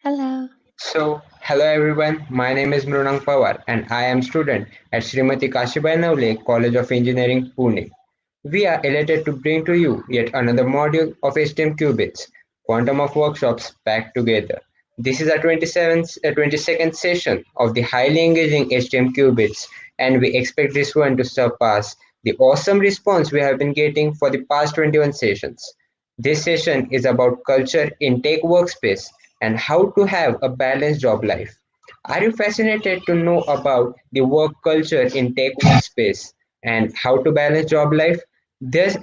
Hello. Hello everyone. My name is Mrunang Pawar and I am student at Srimati Kashibai Navle College of Engineering, Pune. We are elated to bring to you yet another module of HTM Qubits, Quantum of Workshops packed together. This is our 22nd session of the highly engaging HTM Qubits, and we expect this one to surpass the awesome response we have been getting for the past 21 sessions. This session is about culture in tech workspace and how to have a balanced job life. Are you fascinated to know about the work culture in tech workspace and how to balance job life? This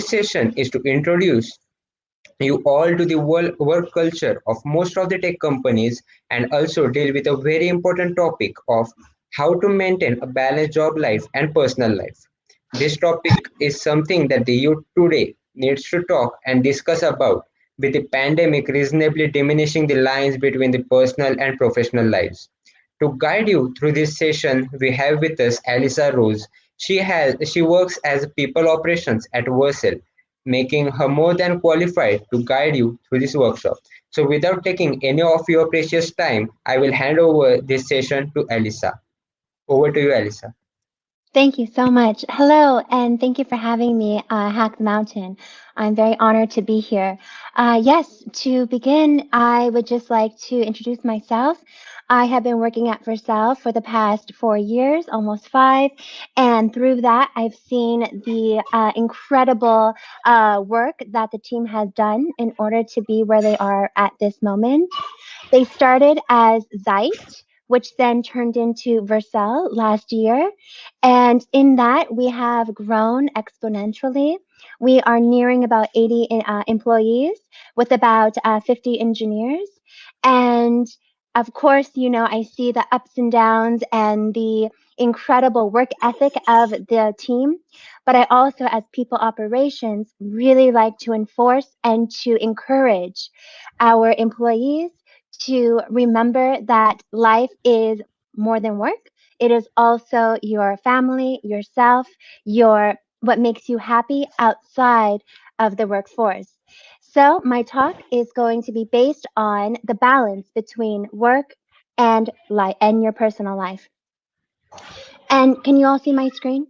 session is to introduce you all to the work culture of most of the tech companies and also deal with a very important topic of how to maintain a balanced job life and personal life. This topic is something that the youth today needs to talk and discuss about, with the pandemic reasonably diminishing the lines between the personal and professional lives. To guide you through this session, we have with us Alisa Rose. She works as people operations at Vercel, making her more than qualified to guide you through this workshop. So without taking any of your precious time, I will hand over this session to Alisa. Over to you, Alisa. Thank you so much. Hello, and thank you for having me, Hack the Mountain. I'm very honored to be here. Yes, to begin, I would just like to introduce myself. I have been working at Vercel for the past 4 years, almost five, and through that, I've seen the incredible work that the team has done in order to be where they are at this moment. They started as Zeit, which then turned into Vercel last year. And in that, we have grown exponentially. We are nearing about 80 employees with about 50 engineers. And of course, I see the ups and downs and the incredible work ethic of the team. But I also, as people operations, really like to enforce and to encourage our employees to remember that life is more than work. It is also your family, yourself, your what makes you happy outside of the workforce. So my talk is going to be based on the balance between work and life and your personal life. And can you all see my screen?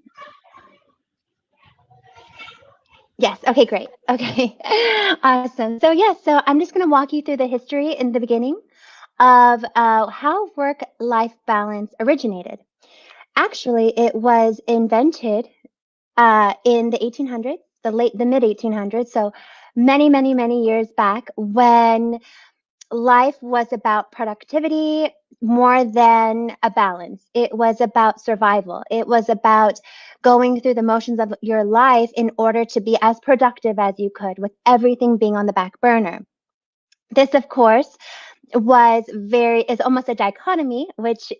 Yes. Okay, great. Okay. Awesome. So yes, so I'm just going to walk you through the history in the beginning of how work-life balance originated. Actually, it was invented in the 1800s, the mid 1800s. So many years back, when life was about productivity more than a balance. It was about survival. It was about going through the motions of your life in order to be as productive as you could, with everything being on the back burner. This, of course, is almost a dichotomy, which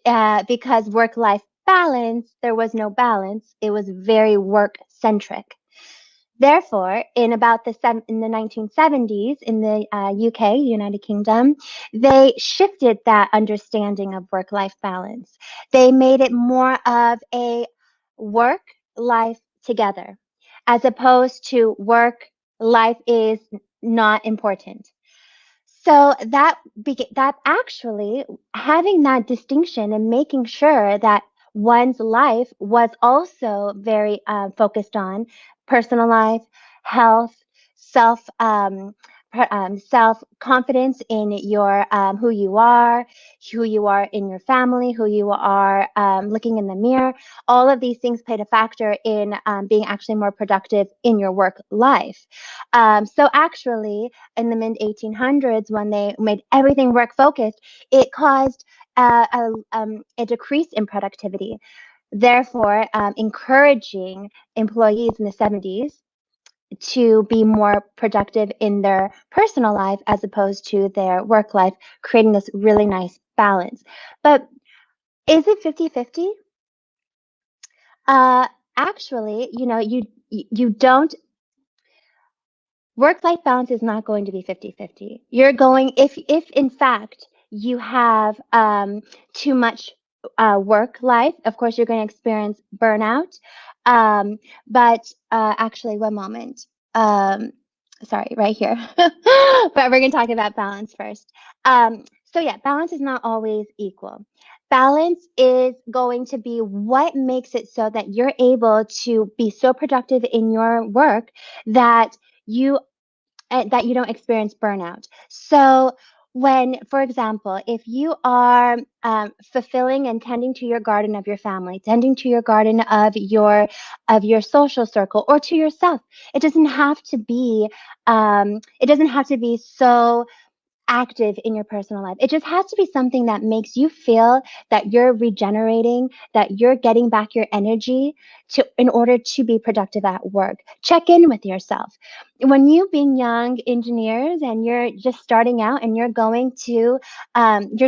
because work life balance, there was no balance. It was very work centric. Therefore, in the 1970s in the UK, United Kingdom, they shifted that understanding of work-life balance. They made it more of a work-life together, as opposed to work-life is not important. So that actually having that distinction and making sure that one's life was also very focused on personal life, health, self self confidence in your who you are in your family, who you are looking in the mirror. All of these things played a factor in being actually more productive in your work life. So actually, in the mid 1800s, when they made everything work focused, it caused a decrease in productivity. Therefore, encouraging employees in the 70s to be more productive in their personal life as opposed to their work life, creating this really nice balance. But is it 50-50? Uh, Actually, you don't work life balance is not going to be 50-50. You're going if in fact you have too much work life, of course you're going to experience burnout. But actually, one moment. Sorry, right here. But we're going to talk about balance first. So yeah, balance is not always equal. Balance is going to be what makes it so that you're able to be so productive in your work that you that you don't experience burnout. So when, for example, if you are fulfilling and tending to your garden of your family, tending to your garden of your social circle, or to yourself, it doesn't have to be so active in your personal life. It just has to be something that makes you feel that you're regenerating, that you're getting back your energy to in order to be productive at work. Check in with yourself. When you being young engineers and you're just starting out and you're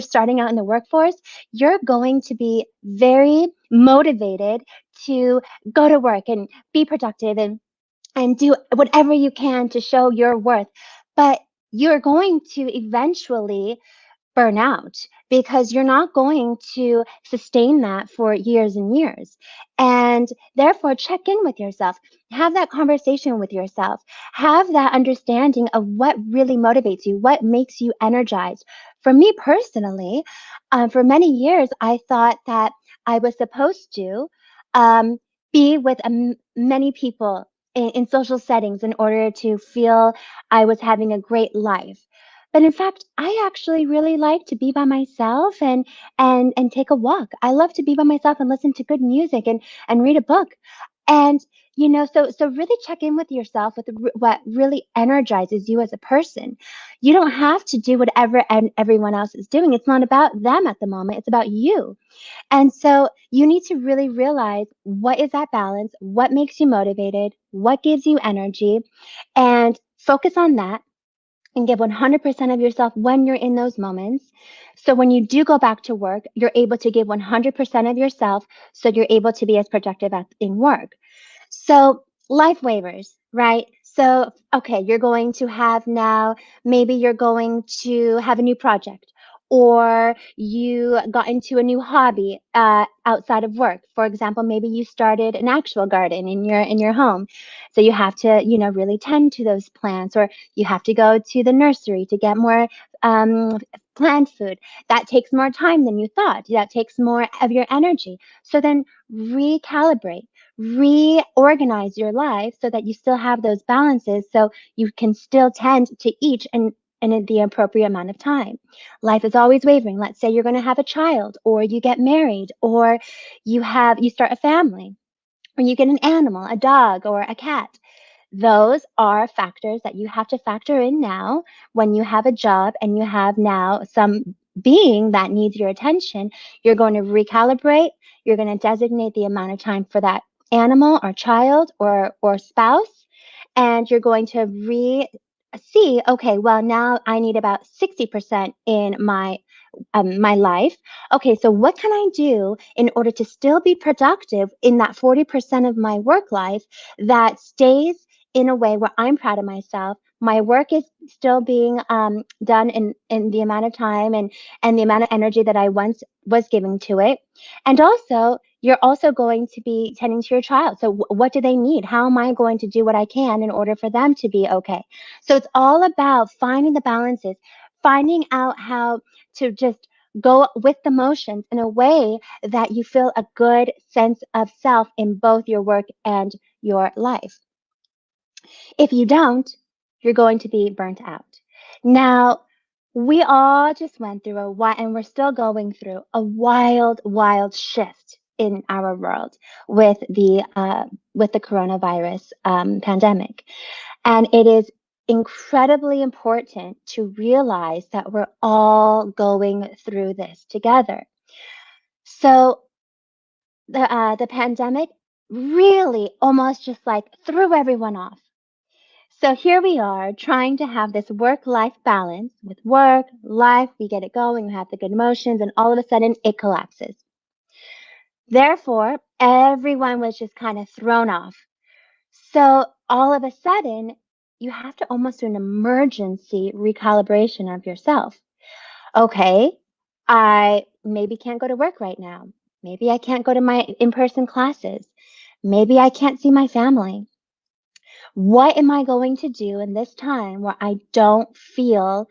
starting out in the workforce, you're going to be very motivated to go to work and be productive and do whatever you can to show your worth. But you're going to eventually burn out because you're not going to sustain that for years and years. And therefore, check in with yourself, have that conversation with yourself, have that understanding of what really motivates you, what makes you energized. For me personally, for many years, I thought that I was supposed to um, be with many people in social settings in order to feel I was having a great life. But in fact, I actually really like to be by myself and take a walk. I love to be by myself and listen to good music and read a book. And so really check in with yourself with what really energizes you as a person. You don't have to do whatever everyone else is doing. It's not about them at the moment. It's about you. And so you need to really realize what is that balance, what makes you motivated, what gives you energy, and focus on that and give 100% of yourself when you're in those moments. So when you do go back to work, you're able to give 100% of yourself so you're able to be as productive in work. So, life waivers, right? So, okay, you're going to have now, maybe you're going to have a new project, or you got into a new hobby outside of work. For example, maybe you started an actual garden in your home. So you have to, really tend to those plants, or you have to go to the nursery to get more um, plant food. That takes more time than you thought. That takes more of your energy. So then recalibrate, reorganize your life so that you still have those balances so you can still tend to each and in the appropriate amount of time. Life is always wavering. Let's say you're going to have a child, or you get married, or you start a family, or you get an animal, a dog or a cat. Those are factors that you have to factor in now when you have a job and you have now some being that needs your attention. You're going to recalibrate, you're going to designate the amount of time for that animal or child or spouse, and you're going to see, okay, well, now I need about 60% in my life. Okay, so what can I do in order to still be productive in that 40% of my work life that stays in a way where I'm proud of myself? My work is still being done in the amount of time and the amount of energy that I once was giving to it. And also, you're also going to be tending to your child. So, what do they need? How am I going to do what I can in order for them to be okay? So, it's all about finding the balances, finding out how to just go with the motions in a way that you feel a good sense of self in both your work and your life. If you don't, you're going to be burnt out. Now, we all just went through and we're still going through a wild, wild shift in our world with the coronavirus pandemic. And it is incredibly important to realize that we're all going through this together. So the pandemic really almost just like threw everyone off. So here we are trying to have this work-life balance with work, life, we get it going, we have the good emotions, and all of a sudden it collapses. Therefore, everyone was just kind of thrown off. So all of a sudden, you have to almost do an emergency recalibration of yourself. Okay, I maybe can't go to work right now. Maybe I can't go to my in-person classes. Maybe I can't see my family. What am I going to do in this time where I don't feel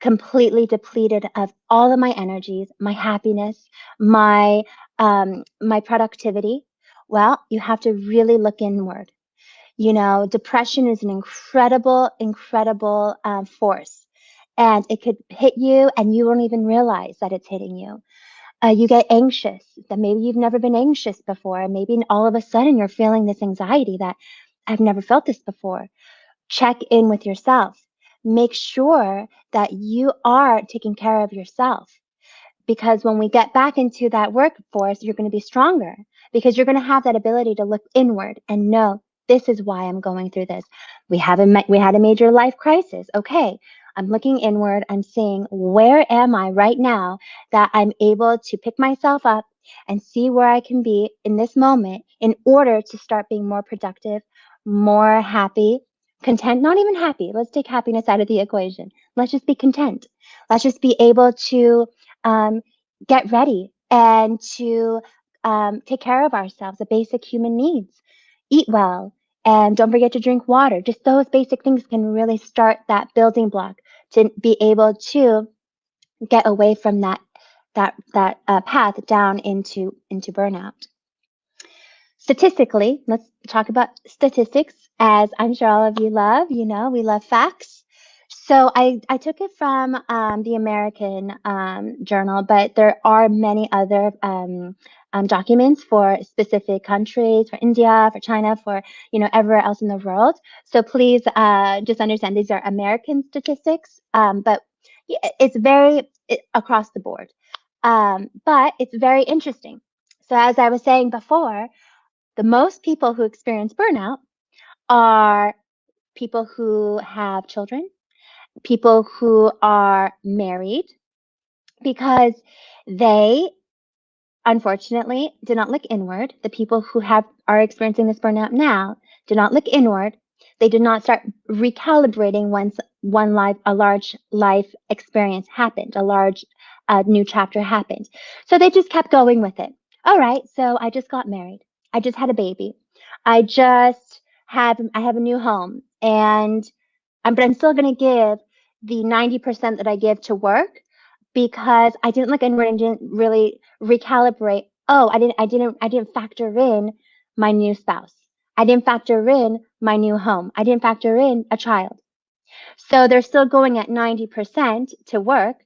completely depleted of all of my energies, my happiness, my productivity, well, you have to really look inward. You know, depression is an incredible force, and it could hit you, and you won't even realize that it's hitting you. You get anxious, that maybe you've never been anxious before, and maybe all of a sudden you're feeling this anxiety that I've never felt this before. Check in with yourself. Make sure that you are taking care of yourself, because when we get back into that workforce, you're going to be stronger, because you're going to have that ability to look inward and know, this is why I'm going through this. We had a major life crisis. Okay, I'm looking inward. I'm seeing, where am I right now that I'm able to pick myself up and see where I can be in this moment in order to start being more productive, more happy, content, not even happy. Let's take happiness out of the equation. Let's just be content. Let's just be able to um, get ready and to take care of ourselves, the basic human needs. Eat well, and don't forget to drink water. Just those basic things can really start that building block to be able to get away from that path down into burnout. Statistically, let's talk about statistics, as I'm sure all of you love. You know, we love facts. So I took it from the American Journal, but there are many other documents for specific countries, for India, for China, for, you know, everywhere else in the world. So please just understand these are American statistics, but it's across the board. But it's very interesting. So as I was saying before, the most people who experience burnout are people who have children, people who are married, because they unfortunately do not look inward. The people who are experiencing this burnout now do not look inward. They did not start recalibrating once a large life experience happened, a large new chapter happened. So they just kept going with it. All right, so I just got married. I just had a baby. I have a new home, and but I'm still going to give the 90% that I give to work, because I didn't look inward and didn't really recalibrate. Oh, I didn't factor in my new spouse. I didn't factor in my new home. I didn't factor in a child. So they're still going at 90% to work,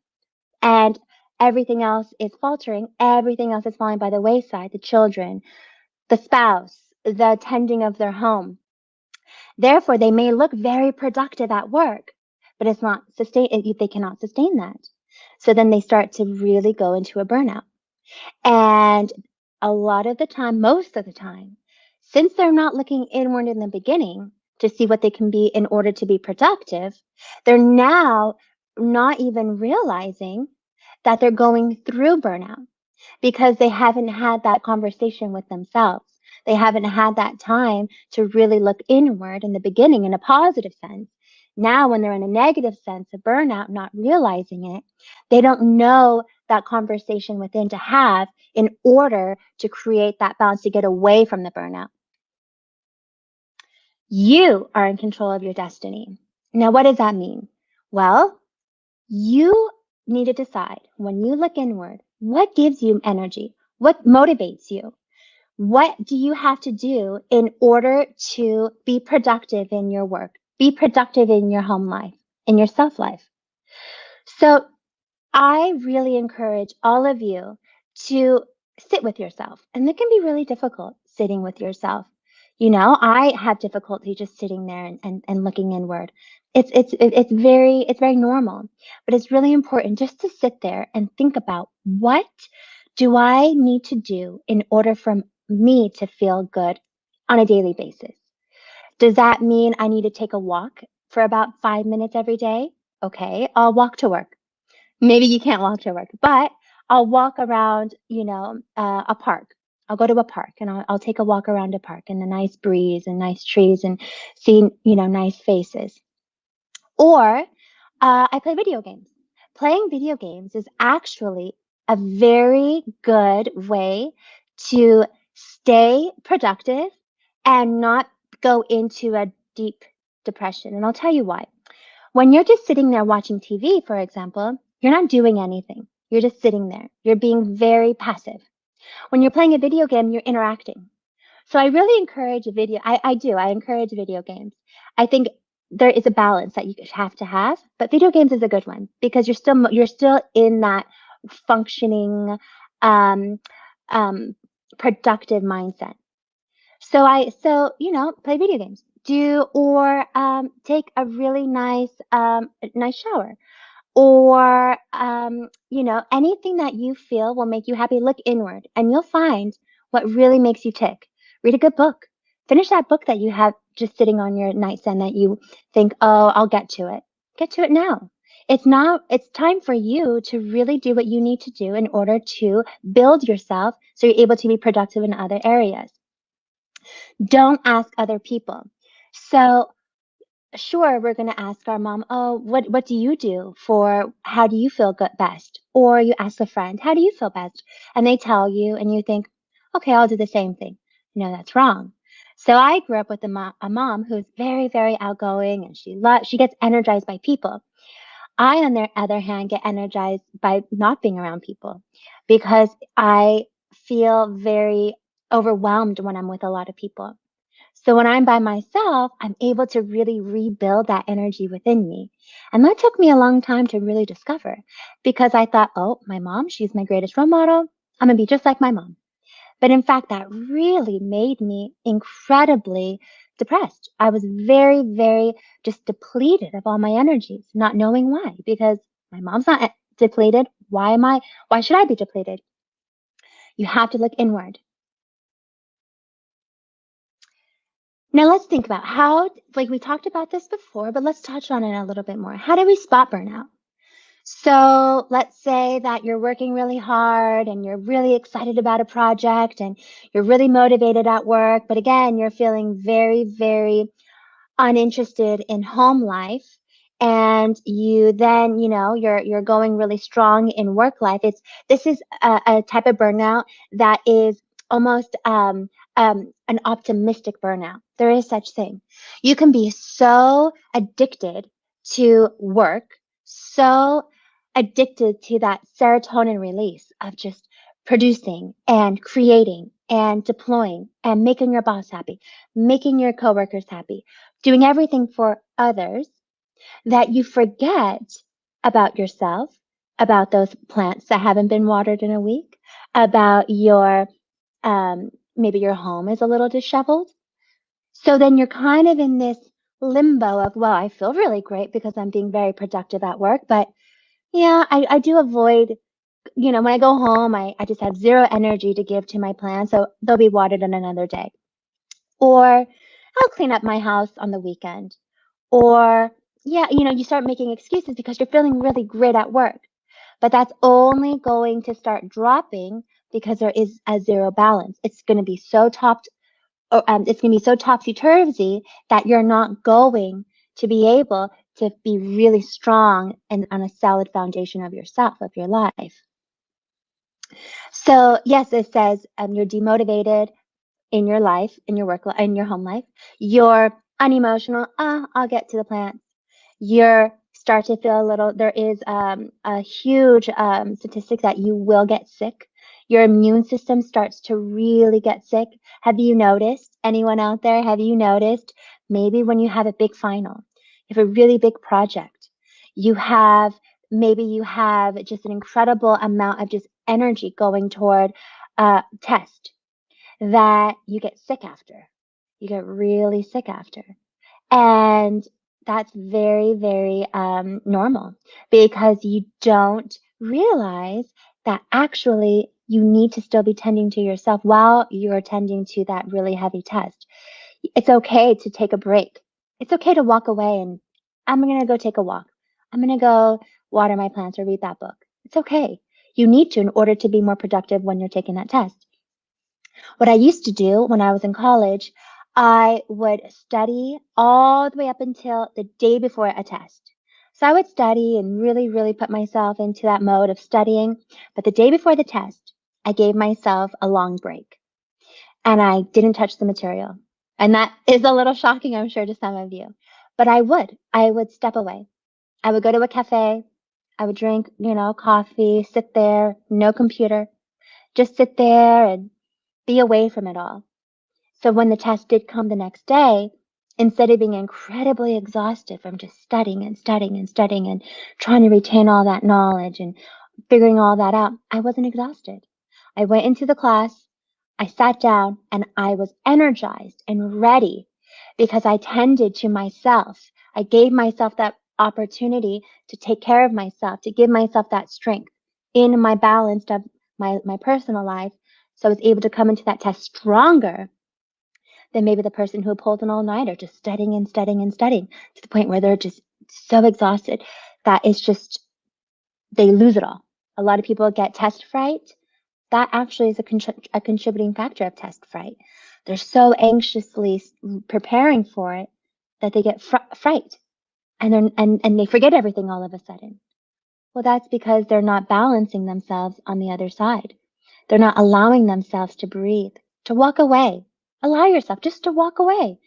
and everything else is faltering. Everything else is falling by the wayside. The children, the spouse, the tending of their home. Therefore, they may look very productive at work, but it's not they cannot sustain that. So then they start to really go into a burnout. And a lot of the time, most of the time, since they're not looking inward in the beginning to see what they can be in order to be productive, they're now not even realizing that they're going through burnout, because they haven't had that conversation with themselves. They haven't had that time to really look inward in the beginning in a positive sense. Now, when they're in a negative sense of burnout, not realizing it, they don't know that conversation within to have in order to create that balance to get away from the burnout. You are in control of your destiny. Now, what does that mean? Well, you need to decide, when you look inward, what gives you energy? What motivates you? What do you have to do in order to be productive in your work, be productive in your home life, in your self life? So I really encourage all of you to sit with yourself. And it can be really difficult sitting with yourself. You know, I have difficulty just sitting there and looking inward. It's very normal, but it's really important just to sit there and think about, what do I need to do in order for me to feel good on a daily basis? Does that mean I need to take a walk for about 5 minutes every day? Okay, I'll walk to work. Maybe you can't walk to work, but I'll walk around, you know, a park. I'll go to a park, and I'll take a walk around a park in the nice breeze and nice trees and see, you know, nice faces. Or I play video games. Playing video games is actually a very good way to stay productive and not go into a deep depression. And I'll tell you why. When you're just sitting there watching TV, for example, you're not doing anything. You're just sitting there. You're being very passive. When you're playing a video game, you're interacting. So I really encourage I do. I encourage video games. I think there is a balance that you have to have, but video games is a good one because you're still in that functioning, um, um, productive mindset. Play video games. Do or take a really nice shower, or anything that you feel will make you happy. Look inward, and you'll find what really makes you tick. Read a good book. Finish that book that you have just sitting on your nightstand that you think, oh, I'll get to it. Get to it now. It's time for you to really do what you need to do in order to build yourself so you're able to be productive in other areas. Don't ask other people. So sure, we're going to ask our mom, oh, what do you do for how do you feel good best? Or you ask a friend, how do you feel best? And they tell you, and you think, okay, I'll do the same thing. No, that's wrong. So I grew up with a mom who's very, very outgoing, and she gets energized by people. I, on the other hand, get energized by not being around people because I feel very overwhelmed when I'm with a lot of people. So when I'm by myself, I'm able to really rebuild that energy within me. And that took me a long time to really discover because I thought, oh, my mom, she's my greatest role model. I'm going to be just like my mom. But in fact, that really made me incredibly depressed. I was very, very just depleted of all my energies, not knowing why, because my mom's not depleted. Why should I be depleted? You have to look inward. Now let's think about like we talked about this before, but let's touch on it a little bit more. How do we spot burnout? So let's say that you're working really hard and you're really excited about a project and you're really motivated at work, but again, you're feeling very, very uninterested in home life, and you then you're going really strong in work life. This is a type of burnout that is almost an optimistic burnout. There is such thing. You can be so addicted to work, so addicted to that serotonin release of just producing and creating and deploying and making your boss happy, making your coworkers happy, doing everything for others, that you forget about yourself, about those plants that haven't been watered in a week, about maybe your home is a little disheveled. So then you're kind of in this limbo of, well, I feel really great because I'm being very productive at work, but yeah, I do avoid, when I go home, I just have zero energy to give to my plants, so they'll be watered on another day. Or I'll clean up my house on the weekend. Or, yeah, you start making excuses because you're feeling really great at work. But that's only going to start dropping because there is a zero balance. It's going to be so topsy-turvy that you're not going to be able to be really strong and on a solid foundation of yourself, of your life. So yes, it says you're demotivated in your life, in your work, in your home life. You're unemotional. I'll get to the plants. You start to feel there is a huge statistic that you will get sick. Your immune system starts to really get sick. Have you noticed, anyone out there, have you noticed maybe when you have a big final, you have a really big project, maybe you have just an incredible amount of just energy going toward a test, that you get sick after. You get really sick after. And that's very, very normal because you don't realize that actually you need to still be tending to yourself while you're tending to that really heavy test. It's okay to take a break. It's okay to walk away and I'm going to go take a walk. I'm going to go water my plants or read that book. It's okay. You need to in order to be more productive when you're taking that test. What I used to do when I was in college, I would study all the way up until the day before a test. So I would study and really, really put myself into that mode of studying. But the day before the test, I gave myself a long break and I didn't touch the material. And that is a little shocking, I'm sure, to some of you. But I would step away. I would go to a cafe. I would drink, coffee, sit there, no computer, just sit there and be away from it all. So when the test did come the next day, instead of being incredibly exhausted from just studying and studying and studying and trying to retain all that knowledge and figuring all that out, I wasn't exhausted. I went into the class, I sat down, and I was energized and ready because I tended to myself. I gave myself that opportunity to take care of myself, to give myself that strength in my balance of my personal life. So I was able to come into that test stronger than maybe the person who pulled an all-nighter just studying and studying and studying to the point where they're just so exhausted that it's just they lose it all. A lot of people get test fright. That actually is a contributing factor of test fright. They're so anxiously preparing for it that they get fright and they forget everything all of a sudden. Well, that's because they're not balancing themselves on the other side. They're not allowing themselves to breathe, to walk away. Allow yourself just to walk away.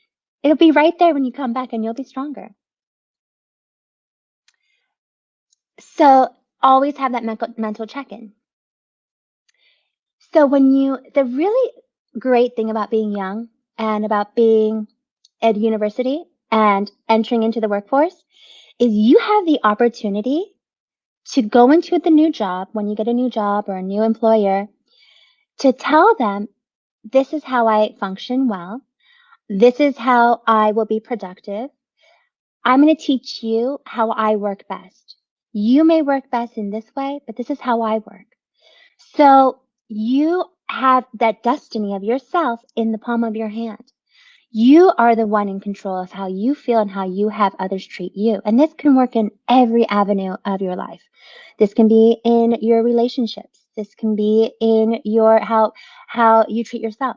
It'll be right there when you come back and you'll be stronger. So always have that mental check-in. So the really great thing about being young and about being at university and entering into the workforce is you have the opportunity to go into the new job when you get a new job or a new employer to tell them, this is how I function well. This is how I will be productive. I'm going to teach you how I work best. You may work best in this way, but this is how I work. So you have that destiny of yourself in the palm of your hand. You are the one in control of how you feel and how you have others treat you. And this can work in every avenue of your life. This can be in your relationships. This can be in your how you treat yourself.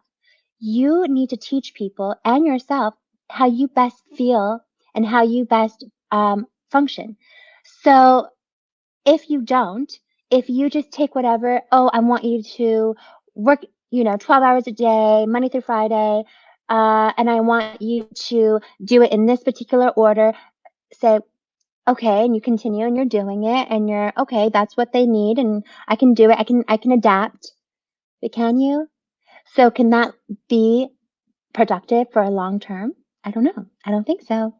You need to teach people and yourself how you best feel and how you best function. So if you don't, if you just take whatever, oh, I want you to work, 12 hours a day, Monday through Friday, and I want you to do it in this particular order, say, okay, and you continue and you're doing it and you're okay, that's what they need and I can do it. I can adapt. But can you? So can that be productive for a long term? I don't know. I don't think so.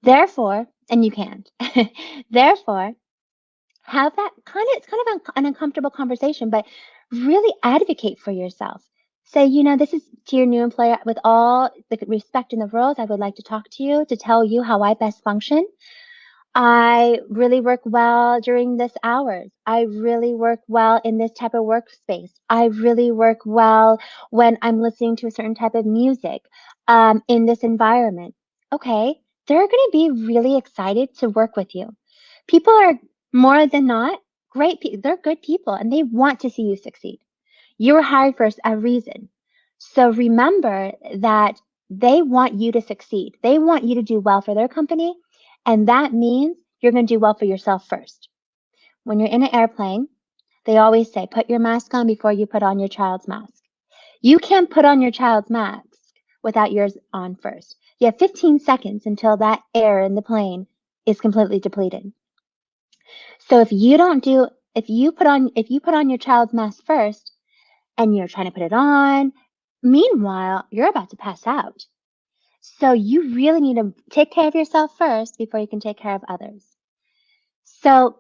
Therefore, and you can't. Therefore, have that it's kind of an uncomfortable conversation, but really advocate for yourself. Say, this is to your new employer with all the respect in the world. I would like to talk to you to tell you how I best function. I really work well during this hours. I really work well in this type of workspace. I really work well when I'm listening to a certain type of music in this environment. Okay, they're going to be really excited to work with you. People are more than not great. They're good people and they want to see you succeed. You were hired for a reason. So remember that they want you to succeed. They want you to do well for their company. And that means you're going to do well for yourself first. When you're in an airplane, they always say, put your mask on before you put on your child's mask. You can't put on your child's mask without yours on first. You have 15 seconds until that air in the plane is completely depleted. So if you put on your child's mask first and you're trying to put it on, meanwhile, you're about to pass out. So you really need to take care of yourself first before you can take care of others. So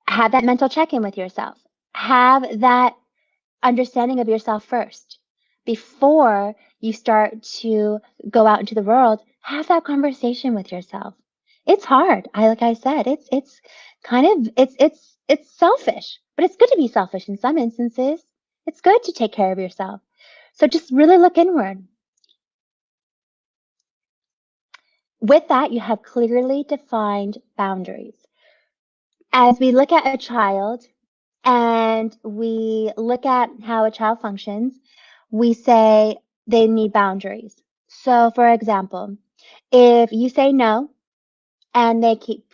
have that mental check-in with yourself. Have that understanding of yourself first. Before you start to go out into the world, have that conversation with yourself. It's hard. Like I said, it's kind of it's selfish, but it's good to be selfish in some instances. It's good to take care of yourself. So just really look inward. With that, you have clearly defined boundaries. As we look at a child and we look at how a child functions, we say they need boundaries. So, for example, if you say no and they keep,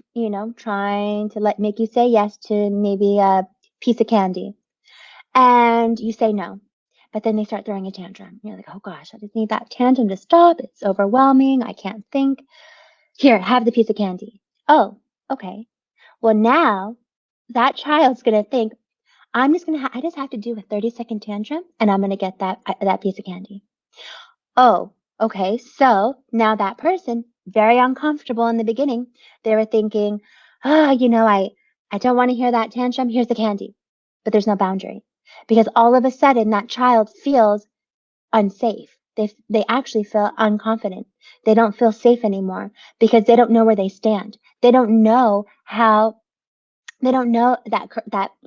trying to make you say yes to maybe a piece of candy and you say no, but then they start throwing a tantrum. You're like, oh gosh, I just need that tantrum to stop. It's overwhelming. I can't think. Here, have the piece of candy. Oh, okay. Well, now that child's gonna think, I just have to do a 30-second tantrum and I'm gonna get that piece of candy. Oh, okay. So now that person, very uncomfortable in the beginning, they were thinking, oh, I don't want to hear that tantrum. Here's the candy. But there's no boundary because all of a sudden that child feels unsafe. They actually feel unconfident. They don't feel safe anymore because they don't know where they stand. They don't know that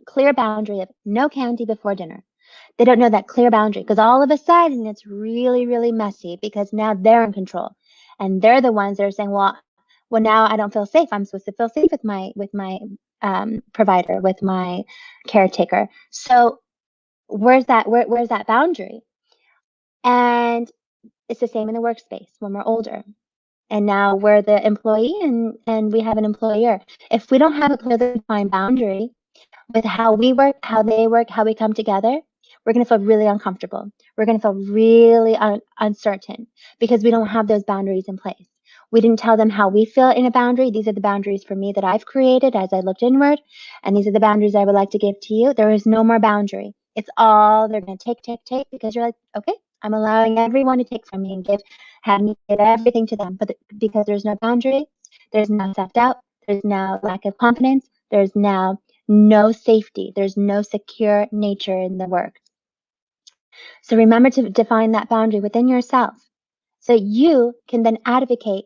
clear boundary of no candy before dinner. They don't know that clear boundary because all of a sudden it's really, really messy because now they're in control and they're the ones that are saying, well, now I don't feel safe. I'm supposed to feel safe with my provider, with my caretaker. So where's that boundary? And it's the same in the workspace when we're older. And now we're the employee and we have an employer. If we don't have a clearly defined boundary with how we work, how they work, how we come together, we're going to feel really uncomfortable. We're going to feel really uncertain because we don't have those boundaries in place. We didn't tell them how we feel in a boundary. These are the boundaries for me that I've created as I looked inward. And these are the boundaries I would like to give to you. There is no more boundary. It's all they're going to take because you're like, okay, I'm allowing everyone to take from me and have me give everything to them. But because there's no boundary, there's no self-doubt, there's no lack of confidence, there's now no safety. There's no secure nature in the work. So remember to define that boundary within yourself so you can then advocate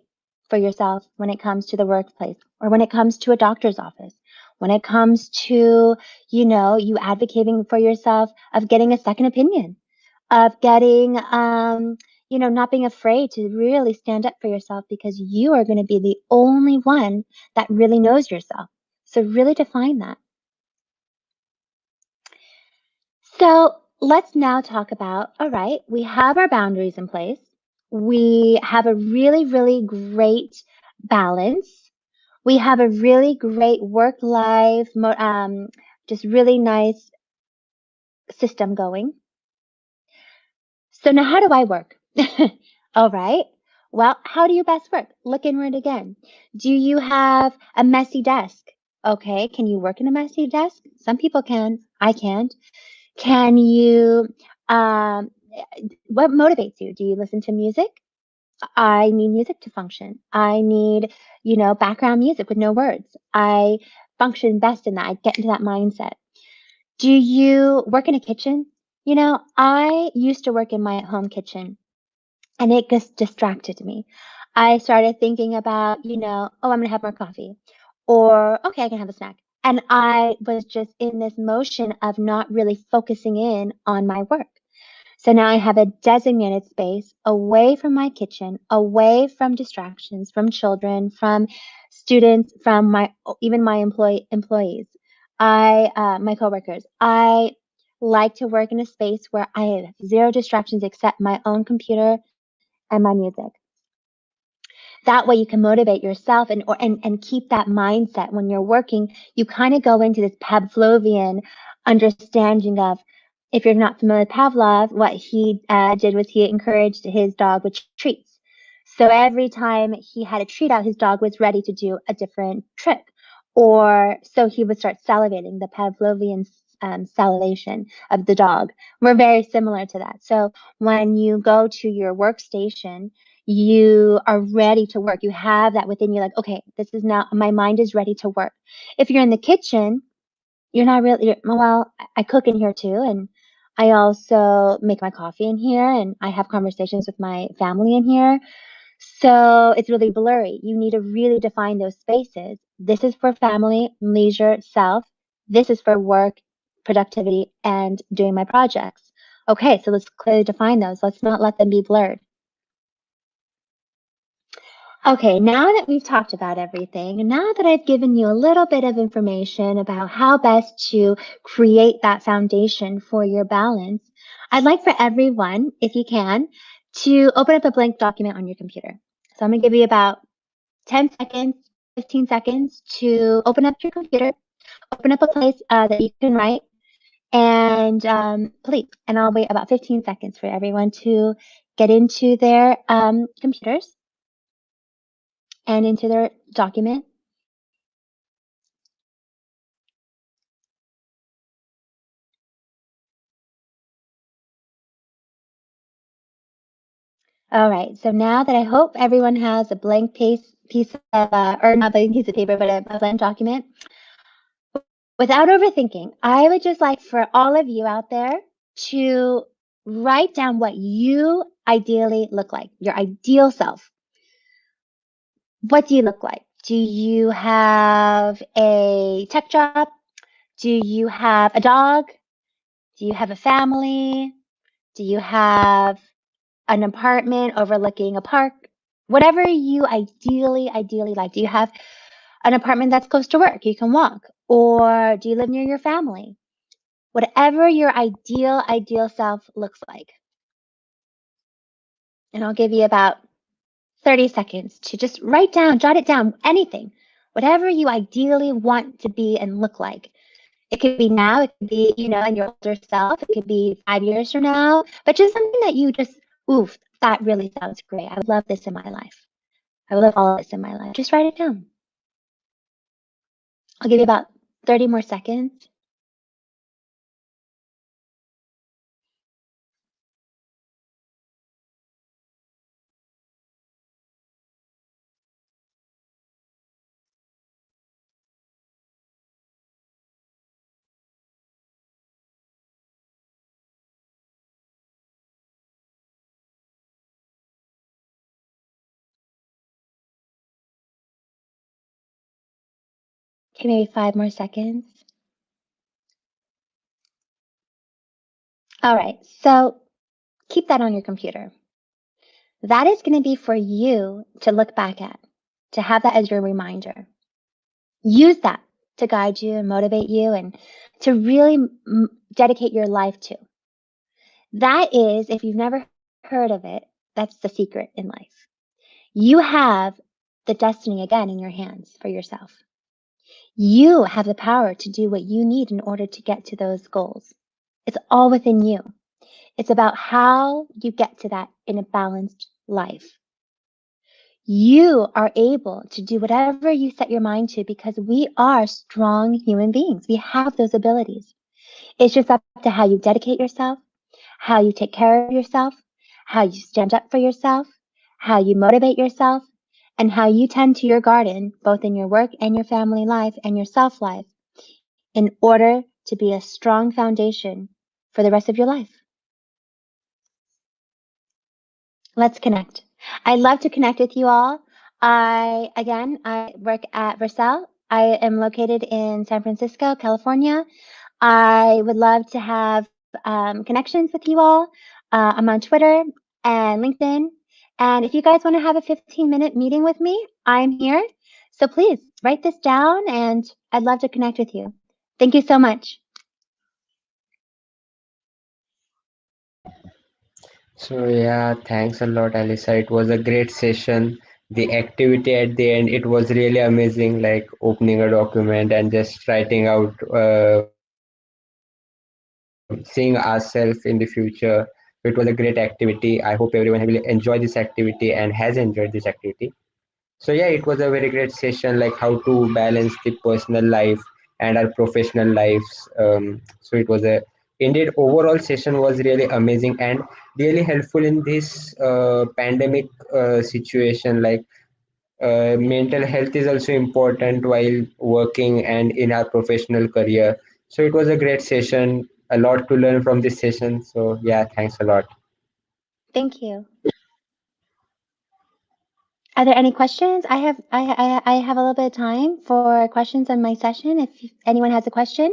for yourself when it comes to the workplace or when it comes to a doctor's office, when it comes to, you advocating for yourself of getting a second opinion, of getting, not being afraid to really stand up for yourself because you are going to be the only one that really knows yourself. So really define that. So let's now talk about, all right, we have our boundaries in place. We have a really, really great balance. We have a really great work life, just really nice system going. So now how do I work? All right. Well, how do you best work? Look inward again. Do you have a messy desk? Okay. Can you work in a messy desk? Some people can. I can't. Can you, what motivates you? Do you listen to music? I need music to function. I need, background music with no words. I function best in that. I get into that mindset. Do you work in a kitchen? I used to work in my home kitchen and it just distracted me. I started thinking about, oh, I'm going to have more coffee or, okay, I can have a snack. And I was just in this motion of not really focusing in on my work. So now I have a designated space away from my kitchen, away from distractions, from children, from students, from even my employees, my coworkers. I like to work in a space where I have zero distractions except my own computer and my music. That way you can motivate yourself and keep that mindset when you're working. You kind of go into this Pavlovian understanding of, if you're not familiar with Pavlov, what he did was he encouraged his dog with treats. So every time he had a treat out, his dog was ready to do a different trick. Or so he would start salivating, the Pavlovian salivation of the dog. We're very similar to that. So when you go to your workstation, you are ready to work. You have that within you, like, okay, this is now, my mind is ready to work. If you're in the kitchen, you're not really, well, I cook in here too. And I also make my coffee in here and I have conversations with my family in here. So it's really blurry. You need to really define those spaces. This is for family, leisure, self. This is for work, productivity, and doing my projects. Okay, so let's clearly define those. Let's not let them be blurred. Okay, now that we've talked about everything, and now that I've given you a little bit of information about how best to create that foundation for your balance, I'd like for everyone, if you can, to open up a blank document on your computer. So I'm going to give you about 10 seconds, 15 seconds to open up your computer, open up a place that you can write, and please, and I'll wait about 15 seconds for everyone to get into their computers. and into their document. All right, so now that I hope everyone has a blank piece of, or not a blank piece of paper, but a blank document, without overthinking, I would just like for all of you out there to write down what you ideally look like, your ideal self. What do you look like? Do you have a tech job? Do you have a dog? Do you have a family? Do you have an apartment overlooking a park? Whatever you ideally like. Do you have an apartment that's close to work? You can walk. Or do you live near your family? Whatever your ideal self looks like. And I'll give you about 30 seconds to just write down, jot it down, anything. Whatever you ideally want to be and look like. It could be now, it could be, in your older self, it could be 5 years from now, but just something that you just, oof, that really sounds great. I would love this in my life. I would love all of this in my life. Just write it down. I'll give you about 30 more seconds. Okay, maybe 5 more seconds. All right, so keep that on your computer. That is going to be for you to look back at, to have that as your reminder. Use that to guide you and motivate you and to really dedicate your life to. That is, if you've never heard of it, that's the secret in life. You have the destiny again in your hands for yourself. You have the power to do what you need in order to get to those goals. It's all within you. It's about how you get to that in a balanced life. You are able to do whatever you set your mind to because we are strong human beings. We have those abilities. It's just up to how you dedicate yourself, how you take care of yourself, how you stand up for yourself, how you motivate yourself, and how you tend to your garden, both in your work and your family life and your self life, in order to be a strong foundation for the rest of your life. Let's connect. I'd love to connect with you all. I work at Vercel. I am located in San Francisco, California. I would love to have connections with you all. I'm on Twitter and LinkedIn. And if you guys want to have a 15-minute meeting with me, I'm here. So please write this down and I'd love to connect with you. Thank you so much. So yeah, thanks a lot, Alyssa. It was a great session. The activity at the end, it was really amazing, like opening a document and just writing out, seeing ourselves in the future. It was a great activity. I hope everyone will enjoy this activity and has enjoyed this activity. So yeah, it was a very great session, like how to balance the personal life and our professional lives. So it was a indeed overall session was really amazing and really helpful in this pandemic situation. Like mental health is also important while working and in our professional career. So it was a great session. A lot to learn from this session. So yeah, thanks a lot. Thank you. Are there any questions? I have a little bit of time for questions on my session. If anyone has a question.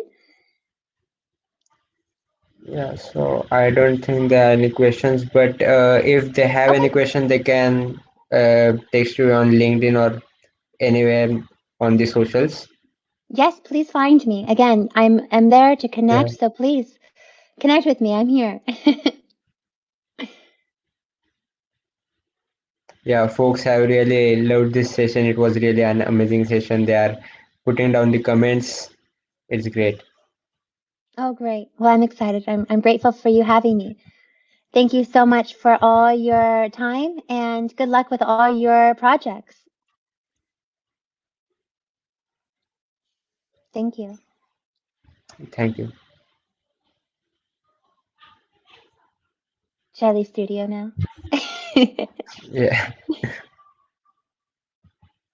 Yeah, so I don't think there are any questions, but if they have Okay. any question, they can text you on LinkedIn or anywhere on the socials. Yes, please find me. Again, I'm there to Yeah, connect, so please connect with me. I'm here. yeah, folks have really loved this session. It was really an amazing session. They are putting down the comments. It's great. Oh, great. Well, I'm excited. I'm grateful for you having me. Thank you so much for all your time and good luck with all your projects. Thank you. Thank you. Should I leave studio now? Yeah.